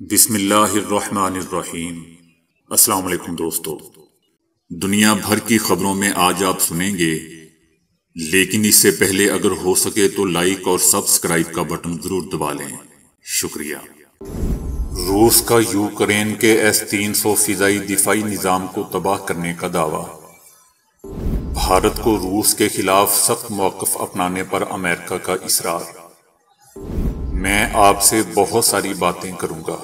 بسم اللہ الرحمن الرحیم۔ السلام علیکم دوستو، دنیا بھر کی خبروں میں آج آپ سنیں گے، لیکن اس سے پہلے اگر ہو سکے تو لائک اور سبسکرائب کا بٹن ضرور دبا لیں۔ شکریہ۔ روس کا یوکرین کے S-300 فضائی دفاعی نظام کو تباہ کرنے کا دعویٰ۔ بھارت کو روس کے خلاف سخت موقف اپنانے پر امریکہ کا اصرار۔ میں آپ سے بہت ساری باتیں کروں گا۔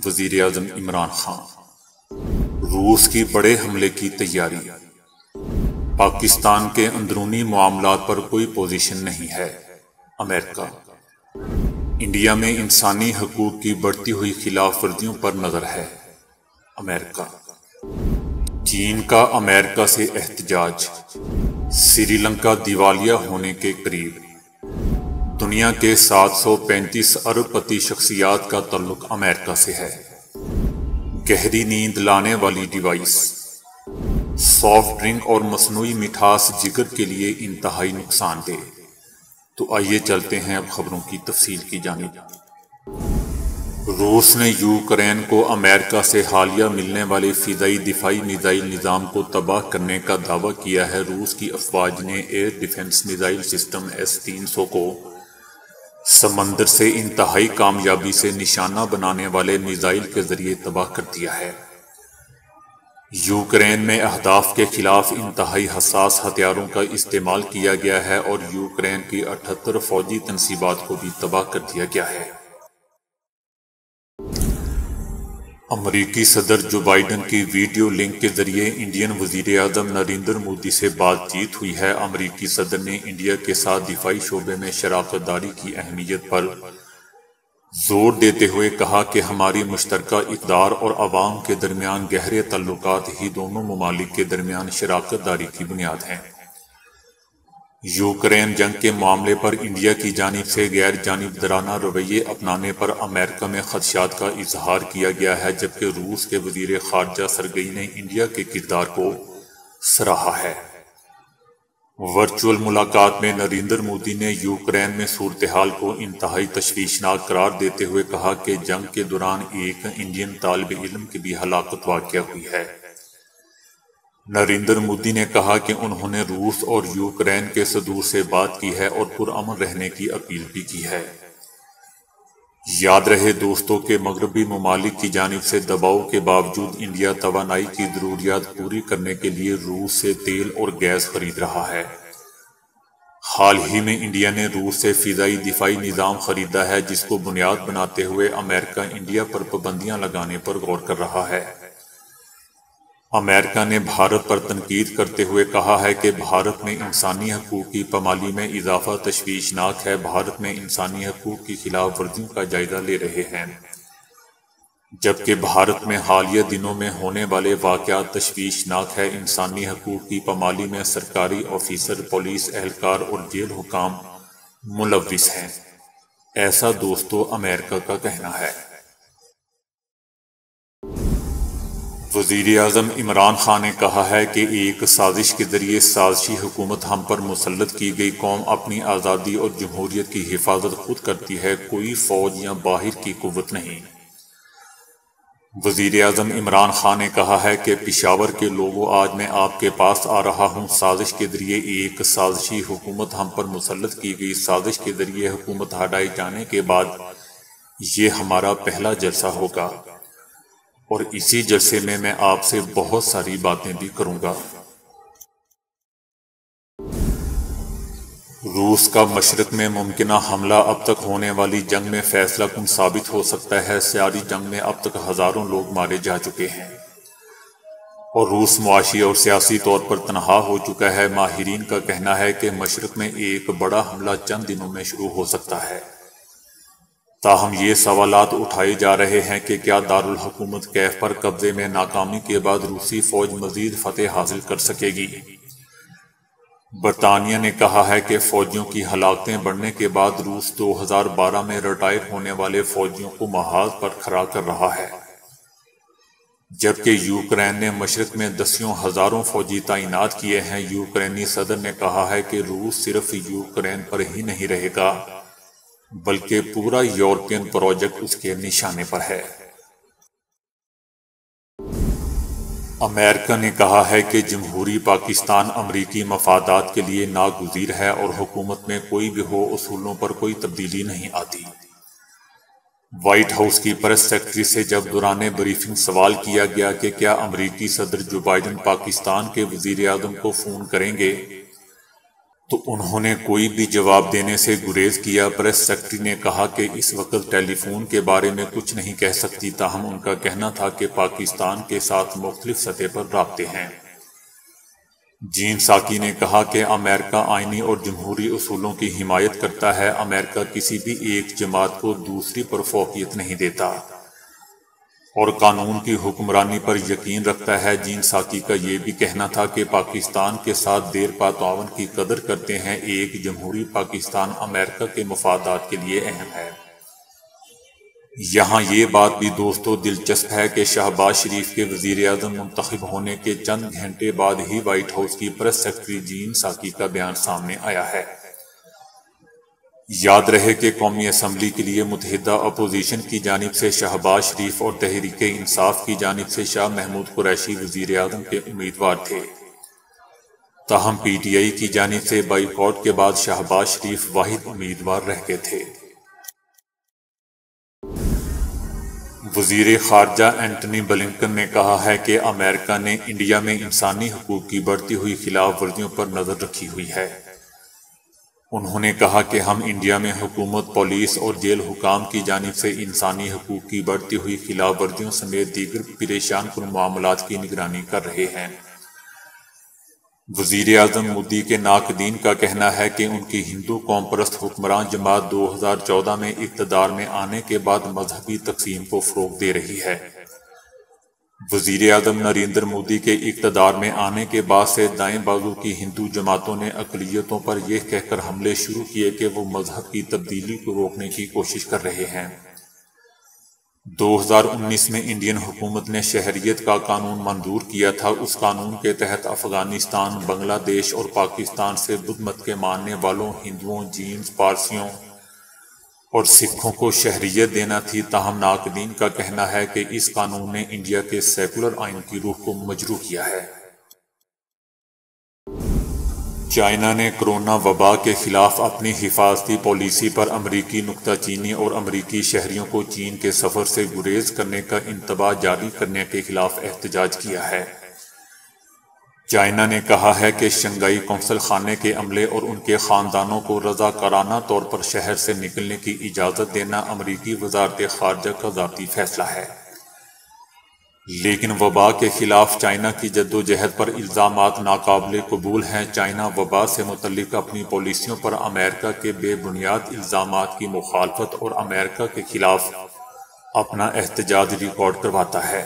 وزیر اعظم عمران خان۔ روس کی بڑے حملے کی تیاری۔ پاکستان کے اندرونی معاملات پر کوئی پوزیشن نہیں ہے، امریکہ۔ انڈیا میں انسانی حقوق کی بڑھتی ہوئی خلاف ورزیوں پر نظر ہے، امریکہ۔ چین کا امریکہ سے احتجاج۔ سری لنکا دیوالیہ ہونے کے قریب۔ دنیا کے 735 ارب پتی شخصیات کا تعلق امریکہ سے ہے۔ گہری نیند لانے والی ڈیوائس۔ سافٹ ڈرنک اور مصنوعی مٹھاس جگر کے لیے انتہائی نقصان دہ۔ تو آئیے چلتے ہیں اب خبروں کی تفصیل کی جانب۔ روس نے یوکرین کو امریکہ سے حالیہ ملنے والے فضائی دفاعی میزائل نظام کو تباہ کرنے کا دعویٰ کیا ہے۔ روس کی افواج نے air defence missile system S-300 کو سمندر سے انتہائی کامیابی سے نشانہ بنانے والے میزائل کے ذریعے تباہ کر دیا ہے۔ یوکرین میں اہداف کے خلاف انتہائی حساس ہتھیاروں کا استعمال کیا گیا ہے اور یوکرین کی 78 فوجی تنصیبات کو بھی تباہ کر دیا گیا ہے۔ امریکی صدر جو بائیڈن کی ویڈیو لنک کے ذریعے انڈین وزیر اعظم نریندر مودی سے بات چیت ہوئی ہے۔ امریکی صدر نے انڈیا کے ساتھ دفاعی شعبے میں شراکت داری کی اہمیت پر زور دیتے ہوئے کہا کہ ہماری مشترکہ اقدار اور عوام کے درمیان گہرے تعلقات ہی دونوں ممالک کے درمیان شراکت داری کی بنیاد ہیں۔ یوکرین جنگ کے معاملے پر انڈیا کی جانب سے غیر جانبدارانہ رویے اپنانے پر امریکہ میں خدشات کا اظہار کیا گیا ہے، جبکہ روس کے وزیر خارجہ سرگئی نے انڈیا کے کردار کو سراہا ہے۔ ورچوئل ملاقات میں نریندر مودی نے یوکرین میں صورتحال کو انتہائی تشویشناک قرار دیتے ہوئے کہا کہ جنگ کے دوران ایک انڈین طالب علم کی بھی ہلاکت واقع ہوئی ہے۔ نریندر مودی نے کہا کہ انہوں نے روس اور یوکرین کے صدور سے بات کی ہے اور پرامن رہنے کی اپیل بھی کی ہے۔ یاد رہے دوستوں کہ مغربی ممالک کی جانب سے دباؤ کے باوجود انڈیا توانائی کی ضروریات پوری کرنے کے لیے روس سے تیل اور گیس خرید رہا ہے۔ حال ہی میں انڈیا نے روس سے فضائی دفاعی نظام خریدا ہے، جس کو بنیاد بناتے ہوئے امریکہ انڈیا پر پابندیاں لگانے پر غور کر رہا ہے۔ امریکہ نے بھارت پر تنقید کرتے ہوئے کہا ہے کہ بھارت میں انسانی حقوق کی پامالی میں اضافہ تشویشناک ہے۔ بھارت میں انسانی حقوق کی خلاف ورزیوں کا جائزہ لے رہے ہیں، جبکہ بھارت میں حالیہ دنوں میں ہونے والے واقعات تشویشناک ہے۔ انسانی حقوق کی پامالی میں سرکاری آفیسر، پولیس اہلکار اور جیل حکام ملوث ہیں، ایسا دوستو امریکہ کا کہنا ہے۔ وزیر اعظم عمران خان نے کہا ہے کہ ایک سازش کے ذریعے سازشی حکومت ہم پر مسلط کی گئی قوم اپنی آزادی اور جمہوریت کی حفاظت خود کرتی ہے، کوئی فوج یا باہر کی قوت نہیں۔ وزیر اعظم عمران خان نے کہا ہے کہ پشاور کے لوگوں، آج میں آپ کے پاس آ رہا ہوں۔ سازش کے ذریعے ایک سازشی حکومت ہم پر مسلط کی گئی۔ سازش کے ذریعے حکومت ہٹائے جانے کے بعد یہ ہمارا پہلا جلسہ ہوگا اور اسی جلسے میں آپ سے بہت ساری باتیں بھی کروں گا۔ روس کا مشرق میں ممکنہ حملہ اب تک ہونے والی جنگ میں فیصلہ کن ثابت ہو سکتا ہے۔ ساری جنگ میں اب تک ہزاروں لوگ مارے جا چکے ہیں اور روس معاشی اور سیاسی طور پر تنہا ہو چکا ہے۔ ماہرین کا کہنا ہے کہ مشرق میں ایک بڑا حملہ چند دنوں میں شروع ہو سکتا ہے۔ تاہم یہ سوالات اٹھائے جا رہے ہیں کہ کیا دارالحکومت کیف پر قبضے میں ناکامی کے بعد روسی فوج مزید فتح حاصل کر سکے گی؟ برطانیہ نے کہا ہے کہ فوجیوں کی ہلاکتیں بڑھنے کے بعد روس 2012 میں ریٹائر ہونے والے فوجیوں کو محاذ پر کھڑا کر رہا ہے، جبکہ یوکرین نے مشرق میں دسیوں ہزاروں فوجی تعینات کیے ہیں۔ یوکرینی صدر نے کہا ہے کہ روس صرف یوکرین پر ہی نہیں رہے گا بلکہ پورا یورپین پروجیکٹ اس کے نشانے پر ہے۔ امریکہ نے کہا ہے کہ جمہوری پاکستان امریکی مفادات کے لیے ناگزیر ہے اور حکومت میں کوئی بھی ہو اصولوں پر کوئی تبدیلی نہیں آتی۔ وائٹ ہاؤس کی پریس سیکرٹری سے جب دوران بریفنگ سوال کیا گیا کہ کیا امریکی صدر جو بائیڈن پاکستان کے وزیر اعظم کو فون کریں گے تو انہوں نے کوئی بھی جواب دینے سے گریز کیا۔ پریس سیکرٹری نے کہا کہ اس وقت ٹیلی فون کے بارے میں کچھ نہیں کہہ سکتی، تاہم ان کا کہنا تھا کہ پاکستان کے ساتھ مختلف سطح پر رابطے ہیں۔ جین ساکی نے کہا کہ امریکہ آئینی اور جمہوری اصولوں کی حمایت کرتا ہے، امریکہ کسی بھی ایک جماعت کو دوسری پر فوقیت نہیں دیتا اور قانون کی حکمرانی پر یقین رکھتا ہے۔ جین ساکی کا یہ بھی کہنا تھا کہ پاکستان کے ساتھ دیرپا تعاون کی قدر کرتے ہیں، ایک جمہوری پاکستان امریکہ کے مفادات کے لیے اہم ہے۔ یہاں یہ بات بھی دوستو دلچسپ ہے کہ شہباز شریف کے وزیر اعظم منتخب ہونے کے چند گھنٹے بعد ہی وائٹ ہاؤس کی پریس سیکرٹری جین ساکی کا بیان سامنے آیا ہے۔ یاد رہے کہ قومی اسمبلی کے لیے متحدہ اپوزیشن کی جانب سے شہباز شریف اور تحریک انصاف کی جانب سے شاہ محمود قریشی وزیر اعظم کے امیدوار تھے، تاہم پی ٹی آئی کی جانب سے بائیکاٹ کے بعد شہباز شریف واحد امیدوار رہ گئے تھے۔ وزیر خارجہ اینٹنی بلنکن نے کہا ہے کہ امریکہ نے انڈیا میں انسانی حقوق کی بڑھتی ہوئی خلاف ورزیوں پر نظر رکھی ہوئی ہے۔ انہوں نے کہا کہ ہم انڈیا میں حکومت، پولیس اور جیل حکام کی جانب سے انسانی حقوق کی بڑھتی ہوئی خلاف ورزیوں سمیت دیگر پریشان کن معاملات کی نگرانی کر رہے ہیں۔ وزیر اعظم مودی کے ناقدین کا کہنا ہے کہ ان کی ہندو قوم پرست حکمران جماعت 2014 میں اقتدار میں آنے کے بعد مذہبی تقسیم کو فروغ دے رہی ہے۔ وزیر اعظم نریندر مودی کے اقتدار میں آنے کے بعد سے دائیں بازو کی ہندو جماعتوں نے اقلیتوں پر یہ کہہ کر حملے شروع کیے کہ وہ مذہب کی تبدیلی کو روکنے کی کوشش کر رہے ہیں۔ 2019 میں انڈین حکومت نے شہریت کا قانون منظور کیا تھا۔ اس قانون کے تحت افغانستان، بنگلہ دیش اور پاکستان سے بدھ مت کے ماننے والوں، ہندوؤں، جینز، پارسیوں اور سکھوں کو شہریت دینا تھی، تاہم ناقدین کا کہنا ہے کہ اس قانون نے انڈیا کے سیکولر آئین کی روح کو مجروح کیا ہے۔ چائنا نے کرونا وبا کے خلاف اپنی حفاظتی پالیسی پر امریکی نکتہ چینی اور امریکی شہریوں کو چین کے سفر سے گریز کرنے کا انتباہ جاری کرنے کے خلاف احتجاج کیا ہے۔ چائنا نے کہا ہے کہ شنگھائی کونسل خانے کے عملے اور ان کے خاندانوں کو رضاکارانہ طور پر شہر سے نکلنے کی اجازت دینا امریکی وزارت خارجہ کا ذاتی فیصلہ ہے، لیکن وبا کے خلاف چائنا کی جدوجہد پر الزامات ناقابل قبول ہیں۔ چائنا وبا سے متعلق اپنی پالیسیوں پر امریکہ کے بے بنیاد الزامات کی مخالفت اور امریکہ کے خلاف اپنا احتجاج ریکارڈ کرواتا ہے۔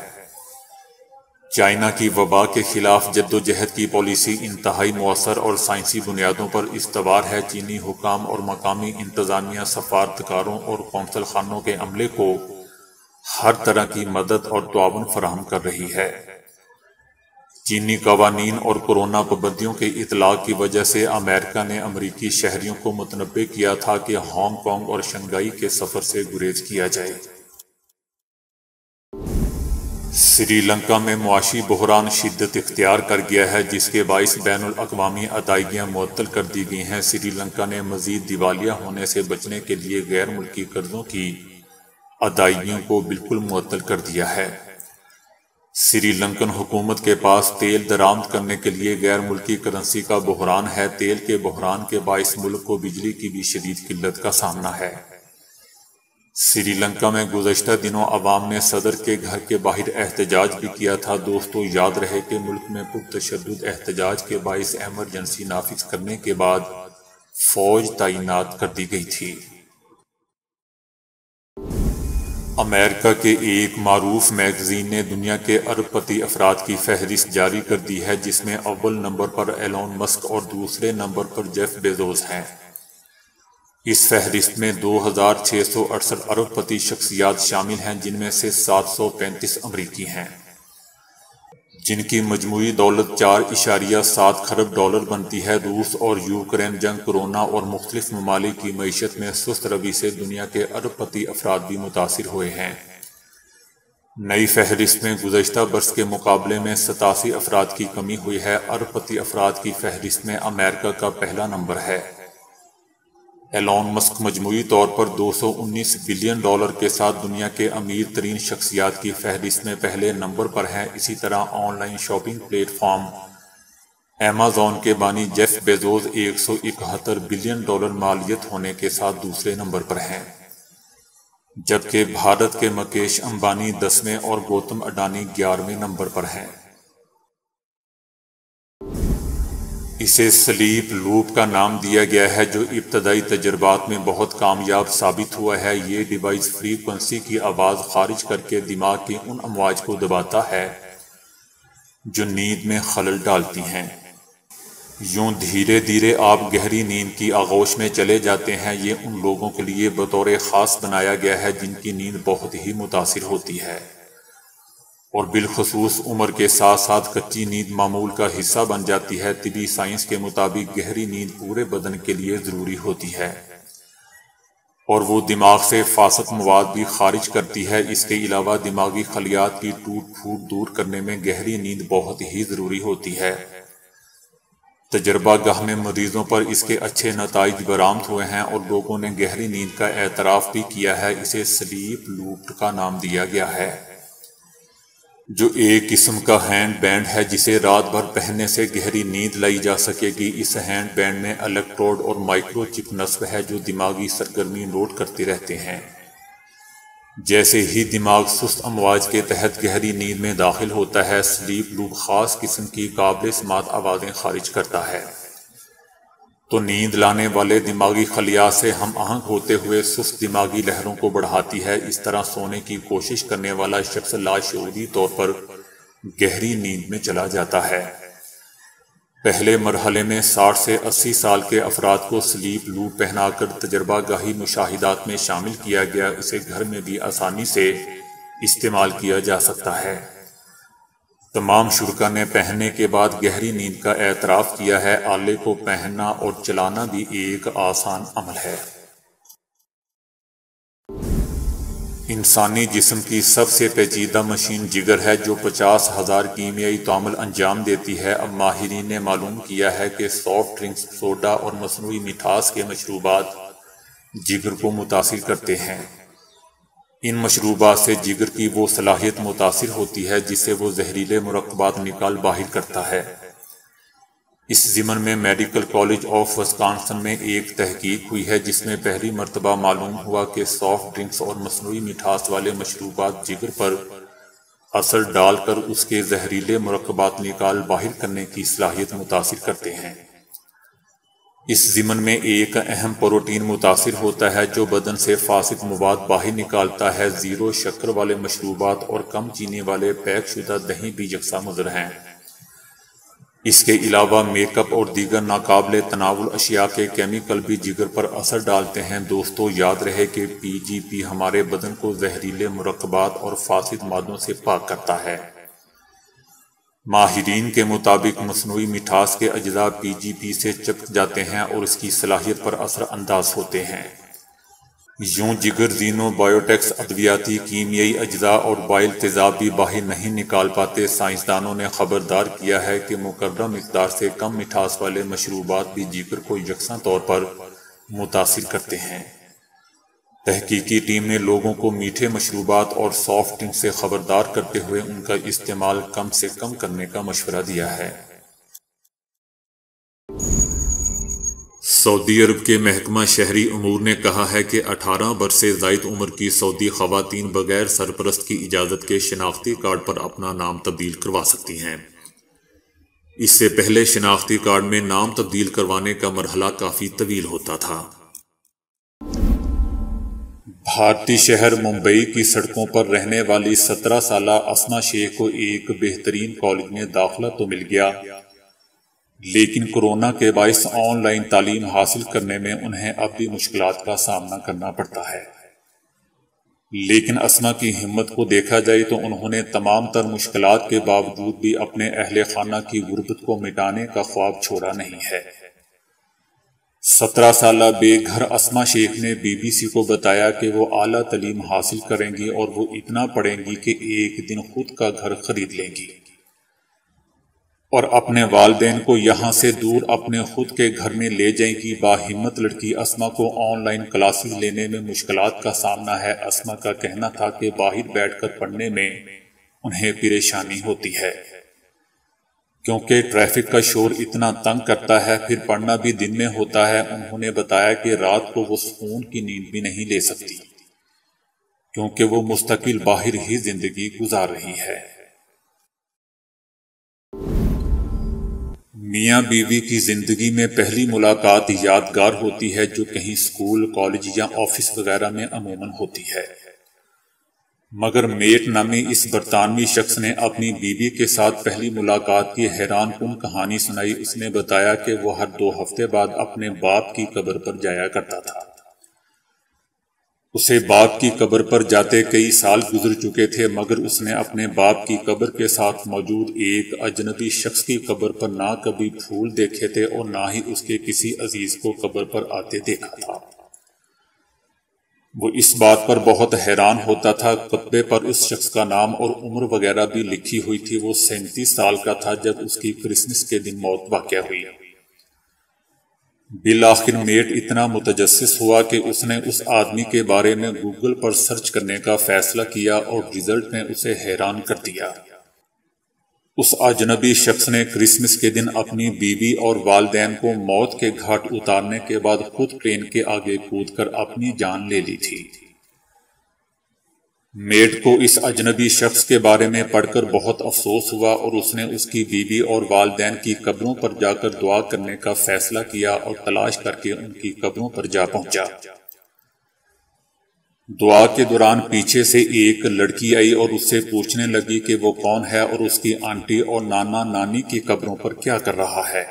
چائنا کی وبا کے خلاف جدوجہد کی پالیسی انتہائی مؤثر اور سائنسی بنیادوں پر استوار ہے۔ چینی حکام اور مقامی انتظامیہ سفارتکاروں اور قونصل خانوں کے عملے کو ہر طرح کی مدد اور تعاون فراہم کر رہی ہے۔ چینی قوانین اور کورونا پابندیوں کے اطلاق کی وجہ سے امریکہ نے امریکی شہریوں کو متنبہ کیا تھا کہ ہانگ کانگ اور شنگھائی کے سفر سے گریز کیا جائے۔ سری لنکا میں معاشی بحران شدت اختیار کر گیا ہے، جس کے باعث بین الاقوامی ادائیگیاں معطل کر دی گئی ہیں۔ سری لنکا نے مزید دیوالیہ ہونے سے بچنے کے لیے غیر ملکی قرضوں کی ادائیگیوں کو بالکل معطل کر دیا ہے۔ سری لنکن حکومت کے پاس تیل درآمد کرنے کے لیے غیر ملکی کرنسی کا بحران ہے۔ تیل کے بحران کے باعث ملک کو بجلی کی بھی شدید قلت کا سامنا ہے۔ سری لنکا میں گزشتہ دنوں عوام نے صدر کے گھر کے باہر احتجاج بھی کیا تھا۔ دوستو یاد رہے کہ ملک میں پرتشدد احتجاج کے باعث ایمرجنسی نافذ کرنے کے بعد فوج تعینات کر دی گئی تھی۔ امریکہ کے ایک معروف میگزین نے دنیا کے ارب پتی افراد کی فہرست جاری کر دی ہے، جس میں اول نمبر پر ایلون مسک اور دوسرے نمبر پر جیف بیزوس ہیں۔ اس فہرست میں 2668 ارب پتی شخصیات شامل ہیں، جن میں سے 735 امریکی ہیں۔ جن کی مجموعی دولت 4.7 کھرب ڈالر بنتی ہے۔ روس اور یوکرین جنگ، کورونا اور مختلف ممالک کی معیشت میں سست روی سے دنیا کے ارب پتی افراد بھی متاثر ہوئے ہیں۔ نئی فہرست میں گزشتہ برس کے مقابلے میں 87 افراد کی کمی ہوئی ہے۔ ارب پتی افراد کی فہرست میں امریکہ کا پہلا نمبر ہے۔ ایلون مسک مجموعی طور پر $219 بلین کے ساتھ دنیا کے امیر ترین شخصیات کی فہرست میں پہلے نمبر پر ہیں۔ اسی طرح on line shopping plate form Amazon کے بانی جیف بیزوس $171 بلین مالیت ہونے کے ساتھ دوسرے نمبر پر ہیں، جبکہ بھارت کے مکیش امبانی 10ویں اور گوتم اڈانی 11ویں نمبر پر ہیں۔ اسے سلیپ لوپ کا نام دیا گیا ہے، جو ابتدائی تجربات میں بہت کامیاب ثابت ہوا ہے۔ یہ ڈیوائس فریکوینسی کی آواز خارج کر کے دماغ کی ان امواج کو دباتا ہے جو نیند میں خلل ڈالتی ہیں۔ یوں دھیرے دھیرے آپ گہری نیند کی آغوش میں چلے جاتے ہیں۔ یہ ان لوگوں کے لیے بطور خاص بنایا گیا ہے جن کی نیند بہت ہی متاثر ہوتی ہے، اور بالخصوص عمر کے ساتھ ساتھ کچی نیند معمول کا حصہ بن جاتی ہے۔ طبی سائنس کے مطابق گہری نیند پورے بدن کے لیے ضروری ہوتی ہے، اور وہ دماغ سے فاسد مواد بھی خارج کرتی ہے۔ اس کے علاوہ دماغی خلیات کی ٹوٹ پھوٹ دور کرنے میں گہری نیند بہت ہی ضروری ہوتی ہے۔ تجربہ گاہ میں مریضوں پر اس کے اچھے نتائج برآمد ہوئے ہیں، اور لوگوں نے گہری نیند کا اعتراف بھی کیا ہے۔ اسے سلیپ لوپ کا نام دیا گیا ہے، جو ایک قسم کا ہینڈ بینڈ ہے جسے رات بھر پہننے سے گہری نیند لائی جا سکے گی۔ اس ہینڈ بینڈ میں الیکٹروڈ اور مائکرو چپ نصب ہے جو دماغی سرگرمی نوٹ کرتے رہتے ہیں۔ جیسے ہی دماغ سست امواج کے تحت گہری نیند میں داخل ہوتا ہے، سلیپ لوپ خاص قسم کی قابل سماعت آوازیں خارج کرتا ہے، تو نیند لانے والے دماغی خلیات سے ہم آہنگ ہوتے ہوئے سست دماغی لہروں کو بڑھاتی ہے۔ اس طرح سونے کی کوشش کرنے والا شخص لاشعوری طور پر گہری نیند میں چلا جاتا ہے۔ پہلے مرحلے میں 60 سے 80 سال کے افراد کو سلیپ لوپ پہنا کر تجربہ گاہی مشاہدات میں شامل کیا گیا۔ اسے گھر میں بھی آسانی سے استعمال کیا جا سکتا ہے۔ تمام شرکاء نے پہننے کے بعد گہری نیند کا اعتراف کیا ہے۔ آلے کو پہننا اور چلانا بھی ایک آسان عمل ہے۔ انسانی جسم کی سب سے پیچیدہ مشین جگر ہے، جو 50,000 کیمیائی تعامل انجام دیتی ہے۔ اب ماہرین نے معلوم کیا ہے کہ سافٹ ڈرنکس، سوڈا اور مصنوعی مٹھاس کے مشروبات جگر کو متاثر کرتے ہیں۔ ان مشروبات سے جگر کی وہ صلاحیت متاثر ہوتی ہے جس سے وہ زہریلے مرکبات نکال باہر کرتا ہے۔ اس ضمن میں میڈیکل کالج آف وسکانسن میں ایک تحقیق ہوئی ہے جس میں پہلی مرتبہ معلوم ہوا کہ سافٹ ڈرنکس اور مصنوعی مٹھاس والے مشروبات جگر پر اثر ڈال کر اس کے زہریلے مرکبات نکال باہر کرنے کی صلاحیت متاثر کرتے ہیں۔ اس ضمن میں ایک اہم پروٹین متاثر ہوتا ہے جو بدن سے فاسد مواد باہر نکالتا ہے۔ زیرو شکر والے مشروبات اور کم چینی والے پیک شدہ دہی بھی یکساں مضر ہیں۔ اس کے علاوہ میک اپ اور دیگر ناقابل تناول اشیاء کے کیمیکل بھی جگر پر اثر ڈالتے ہیں۔ دوستو، یاد رہے کہ PGP ہمارے بدن کو زہریلے مرکبات اور فاسد مادوں سے پاک کرتا ہے۔ ماہرین کے مطابق مصنوعی مٹھاس کے اجزاء PGP سے چپک جاتے ہیں اور اس کی صلاحیت پر اثر انداز ہوتے ہیں۔ یوں جگر زینو بائیوٹکس ادویاتی کیمیائی اجزاء اور بائل تیزاب بھی باہر نہیں نکال پاتے۔ سائنسدانوں نے خبردار کیا ہے کہ مقررہ مقدار سے کم مٹھاس والے مشروبات بھی جگر کو یکساں طور پر متاثر کرتے ہیں۔ تحقیقی ٹیم نے لوگوں کو میٹھے مشروبات اور سافٹ ڈرنک سے خبردار کرتے ہوئے ان کا استعمال کم سے کم کرنے کا مشورہ دیا ہے۔ سعودی عرب کے محکمہ شہری امور نے کہا ہے کہ 18 برس سے زائد عمر کی سعودی خواتین بغیر سرپرست کی اجازت کے شناختی کارڈ پر اپنا نام تبدیل کروا سکتی ہیں۔ اس سے پہلے شناختی کارڈ میں نام تبدیل کروانے کا مرحلہ کافی طویل ہوتا تھا۔ بھارتی شہر ممبئی کی سڑکوں پر رہنے والی 17 سالہ اسما شیخ کو ایک بہترین کالج میں داخلہ تو مل گیا، لیکن کورونا کے باعث آن لائن تعلیم حاصل کرنے میں انہیں اب بھی مشکلات کا سامنا کرنا پڑتا ہے۔ لیکن اسما کی ہمت کو دیکھا جائے تو انہوں نے تمام تر مشکلات کے باوجود بھی اپنے اہل خانہ کی غربت کو مٹانے کا خواب چھوڑا نہیں ہے۔ 17 سالہ بے گھر اسما شیخ نے BBC کو بتایا کہ وہ اعلیٰ تعلیم حاصل کریں گی اور وہ اتنا پڑھیں گی کہ ایک دن خود کا گھر خرید لیں گی، اور اپنے والدین کو یہاں سے دور اپنے خود کے گھر میں لے جائیں گی۔ باہمت لڑکی اسما کو آن لائن کلاسز لینے میں مشکلات کا سامنا ہے۔ اسما کا کہنا تھا کہ باہر بیٹھ کر پڑھنے میں انہیں پریشانی ہوتی ہے کیونکہ ٹریفک کا شور اتنا تنگ کرتا ہے، پھر پڑھنا بھی دن میں ہوتا ہے۔ انہوں نے بتایا کہ رات کو وہ سکون کی نیند بھی نہیں لے سکتی کیونکہ وہ مستقل باہر ہی زندگی گزار رہی ہے۔ میاں بیوی کی زندگی میں پہلی ملاقات یادگار ہوتی ہے جو کہیں اسکول، کالج یا آفس وغیرہ میں عموماً ہوتی ہے، مگر میٹ نامی اس برطانوی شخص نے اپنی بیوی کے ساتھ پہلی ملاقات کی حیران کن کہانی سنائی۔ اس نے بتایا کہ وہ ہر 2 ہفتے بعد اپنے باپ کی قبر پر جایا کرتا تھا۔ اسے باپ کی قبر پر جاتے کئی سال گزر چکے تھے، مگر اس نے اپنے باپ کی قبر کے ساتھ موجود ایک اجنبی شخص کی قبر پر نہ کبھی پھول دیکھے تھے اور نہ ہی اس کے کسی عزیز کو قبر پر آتے دیکھا تھا۔ وہ اس بات پر بہت حیران ہوتا تھا۔ خطبے پر اس شخص کا نام اور عمر وغیرہ بھی لکھی ہوئی تھی۔ وہ 37 سال کا تھا جب اس کی کرسمس کے دن موت واقع ہوئی۔ بالآخر میٹ اتنا متجسس ہوا کہ اس نے اس آدمی کے بارے میں گوگل پر سرچ کرنے کا فیصلہ کیا اور رزلٹ نے اسے حیران کر دیا۔ اس اجنبی شخص نے کرسمس کے دن اپنی بیوی اور والدین کو موت کے گھاٹ اتارنے کے بعد خود ٹرین کے آگے کود کر اپنی جان لے لی تھی۔ میٹ کو اس اجنبی شخص کے بارے میں پڑھ کر بہت افسوس ہوا اور اس نے اس کی بیوی اور والدین کی قبروں پر جا کر دعا کرنے کا فیصلہ کیا اور تلاش کر کے ان کی قبروں پر جا پہنچا۔ دعا کے دوران پیچھے سے ایک لڑکی آئی اور اس سے پوچھنے لگی کہ وہ کون ہے اور اس کی آنٹی اور نانا نانی کی قبروں پر کیا کر رہا ہے۔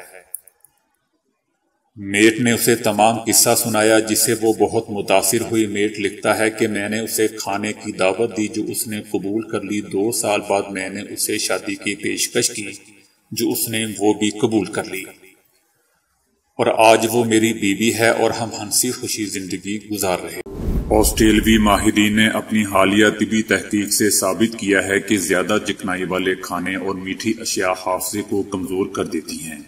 میٹ نے اسے تمام قصہ سنایا جس سے وہ بہت متاثر ہوئی۔ میٹ لکھتا ہے کہ میں نے اسے کھانے کی دعوت دی جو اس نے قبول کر لی۔ 2 سال بعد میں نے اسے شادی کی پیشکش کی جو اس نے وہ بھی قبول کر لی، اور آج وہ میری بیوی ہے اور ہم ہنسی خوشی زندگی گزار رہے۔ آسٹریلوی ماہرین نے اپنی حالیہ طبی تحقیق سے ثابت کیا ہے کہ زیادہ چکنائی والے کھانے اور میٹھی اشیاء حافظے کو کمزور کر دیتی ہیں۔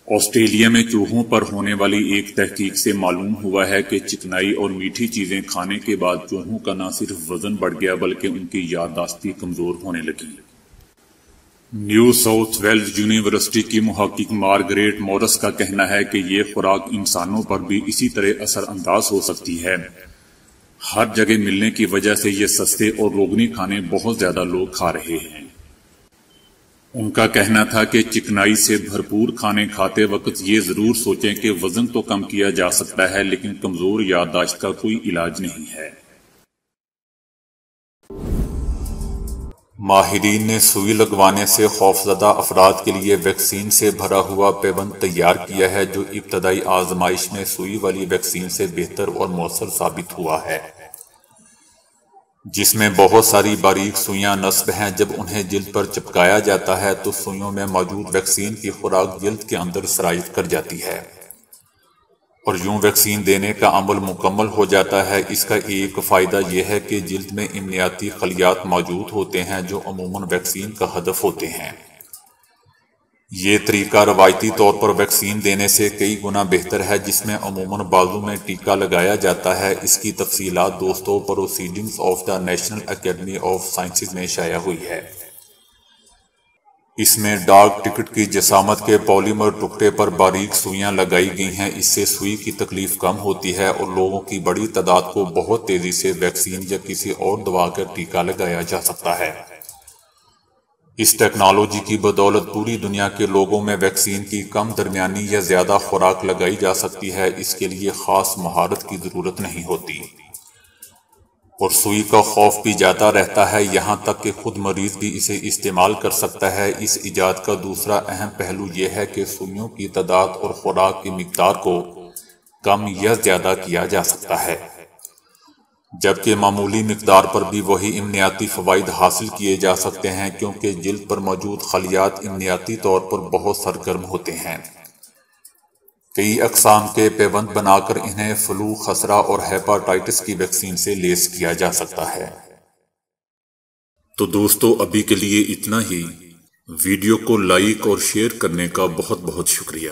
آسٹریلیا میں چوہوں پر ہونے والی ایک تحقیق سے معلوم ہوا ہے کہ چکنائی اور میٹھی چیزیں کھانے کے بعد چوہوں کا نہ صرف وزن بڑھ گیا بلکہ ان کی یادداشت بھی کمزور ہونے لگی۔ نیو ساؤتھ ویلز یونیورسٹی کی محقق مارگریٹ مورس کا کہنا ہے کہ یہ خوراک انسانوں پر بھی اسی طرح اثر انداز ہو سکتی ہے۔ ہر جگہ ملنے کی وجہ سے یہ سستے اور روگنی کھانے بہت زیادہ لوگ کھا رہے ہیں۔ ان کا کہنا تھا کہ چکنائی سے بھرپور کھانے کھاتے وقت یہ ضرور سوچیں کہ وزن تو کم کیا جا سکتا ہے لیکن کمزور یادداشت کا کوئی علاج نہیں ہے۔ ماہرین نے سوئی لگوانے سے خوفزدہ افراد کے لیے ویکسین سے بھرا ہوا پیبند تیار کیا ہے جو ابتدائی آزمائش میں سوئی والی ویکسین سے بہتر اور مؤثر ثابت ہوا ہے، جس میں بہت ساری باریک سوئیاں نصب ہیں۔ جب انہیں جلد پر چپکایا جاتا ہے تو سوئیوں میں موجود ویکسین کی خوراک جلد کے اندر سرایت کر جاتی ہے اور یوں ویکسین دینے کا عمل مکمل ہو جاتا ہے۔ اس کا ایک فائدہ یہ ہے کہ جلد میں امنیاتی خلیات موجود ہوتے ہیں جو عموماً ویکسین کا ہدف ہوتے ہیں۔ یہ طریقہ روایتی طور پر ویکسین دینے سے کئی گنا بہتر ہے جس میں عموماً بازو میں ٹیکہ لگایا جاتا ہے۔ اس کی تفصیلات دوستوں proceedings of the national academy of sciences میں شائع ہوئی ہے۔ اس میں ڈاک ٹکٹ کی جسامت کے پولیمر ٹکڑے پر باریک سوئیاں لگائی گئی ہیں۔ اس سے سوئی کی تکلیف کم ہوتی ہے اور لوگوں کی بڑی تعداد کو بہت تیزی سے ویکسین یا کسی اور دوا کا ٹیکہ لگایا جا سکتا ہے۔ اس ٹیکنالوجی کی بدولت پوری دنیا کے لوگوں میں ویکسین کی کم درمیانی یا زیادہ خوراک لگائی جا سکتی ہے۔ اس کے لیے خاص مہارت کی ضرورت نہیں ہوتی اور سوئی کا خوف بھی جاتا رہتا ہے، یہاں تک کہ خود مریض بھی اسے استعمال کر سکتا ہے۔ اس ایجاد کا دوسرا اہم پہلو یہ ہے کہ سوئیوں کی تعداد اور خوراک کی مقدار کو کم یا زیادہ کیا جا سکتا ہے۔ جبکہ معمولی مقدار پر بھی وہی امنیاتی فوائد حاصل کیے جا سکتے ہیں کیونکہ جلد پر موجود خلیات امنیاتی طور پر بہت سرگرم ہوتے ہیں۔ کئی اقسام کے پیوند بنا کر انہیں فلو، خسرہ اور ہیپاٹائٹس کی ویکسین سے لیس کیا جا سکتا ہے۔ تو دوستو ابھی کے لیے اتنا ہی۔ ویڈیو کو لائک اور شیئر کرنے کا بہت بہت شکریہ۔